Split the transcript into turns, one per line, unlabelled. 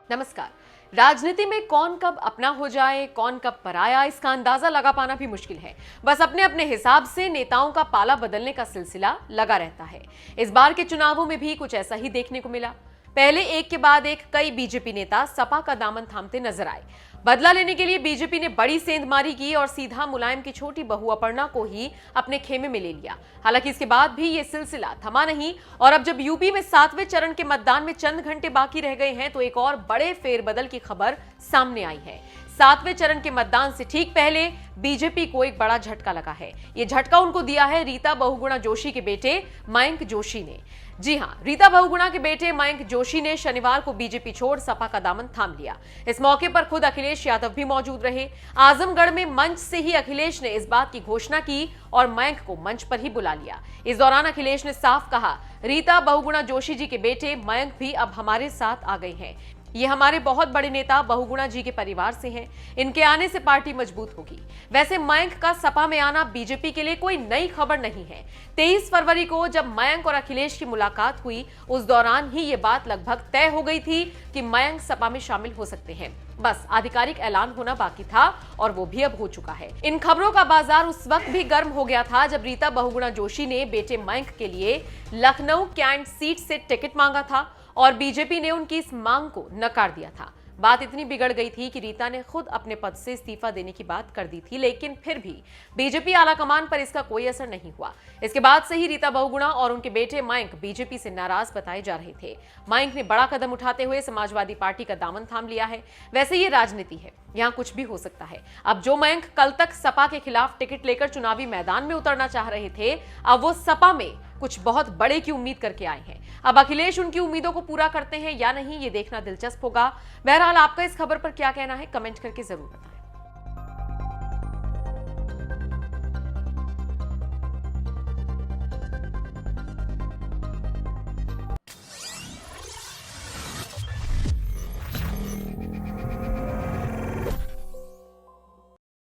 नमस्कार। राजनीति में कौन कब अपना हो जाए, कौन कब पराया, इसका अंदाजा लगा पाना भी मुश्किल है। बस अपने अपने हिसाब से नेताओं का पाला बदलने का सिलसिला लगा रहता है। इस बार के चुनावों में भी कुछ ऐसा ही देखने को मिला। पहले एक के बाद एक कई बीजेपी नेता सपा का दामन थामते नजर आए। बदला लेने के लिए बीजेपी ने बड़ी सेंधमारी की और सीधा मुलायम की छोटी बहू अपर्णा को ही अपने खेमे में ले लिया। हालांकि इसके बाद भी ये सिलसिला थमा नहीं और अब जब यूपी में 7वें चरण के मतदान में चंद घंटे बाकी रह गए हैं तो एक और बड़े फेरबदल की खबर सामने आई है। 7वें चरण के मतदान से ठीक पहले बीजेपी को एक बड़ा झटका लगा है। ये झटका उनको दिया है रीता बहुगुणा जोशी के बेटे मयंक जोशी ने। जी हां, रीता बहुगुणा के बेटे मयंक जोशी ने शनिवार को बीजेपी छोड़ सपा का दामन थाम लिया। इस मौके पर खुद अखिलेश यादव भी मौजूद रहे। आजमगढ़ में मंच से ही अखिलेश ने इस बात की घोषणा की और मयंक को मंच पर ही बुला लिया। इस दौरान अखिलेश ने साफ कहा, रीता बहुगुणा जोशी जी के बेटे मयंक भी अब हमारे साथ आ गए हैं। ये हमारे बहुत बड़े नेता बहुगुणा जी के परिवार से हैं। इनके आने से पार्टी मजबूत होगी। वैसे मयंक का सपा में आना बीजेपी के लिए कोई नई खबर नहीं है। 23 फरवरी को जब मयंक और अखिलेश की मुलाकात हुई, उस दौरान ही ये बात लगभग तय हो गई थी कि मयंक सपा में शामिल हो सकते हैं। बस आधिकारिक ऐलान होना बाकी था और वो भी अब हो चुका है। इन खबरों का बाजार उस वक्त भी गर्म हो गया था जब रीता बहुगुणा जोशी ने बेटे मयंक के लिए लखनऊ कैंट सीट से टिकट मांगा था और बीजेपी ने उनकी इस मांग को नकार दिया था। बात इतनी बिगड़ गई थी कि रीता ने खुद अपने पद से इस्तीफा देने की बात कर दी थी, लेकिन फिर भी बीजेपी आलाकमान पर इसका कोई असर नहीं हुआ। इसके बाद से ही रीता बहुगुणा और उनके बेटे मयंक बीजेपी से नाराज बताए जा रहे थे। मयंक ने बड़ा कदम उठाते हुए समाजवादी पार्टी का दामन थाम लिया है। वैसे ये राजनीति है, यहाँ कुछ भी हो सकता है। अब जो मयंक कल तक सपा के खिलाफ टिकट लेकर चुनावी मैदान में उतरना चाह रहे थे, अब वो सपा में कुछ बहुत बड़े की उम्मीद करके आए हैं। अब अखिलेश उनकी उम्मीदों को पूरा करते हैं या नहीं, ये देखना दिलचस्प होगा। बहरहाल आपका इस खबर पर क्या कहना है, कमेंट करके जरूर बताएं।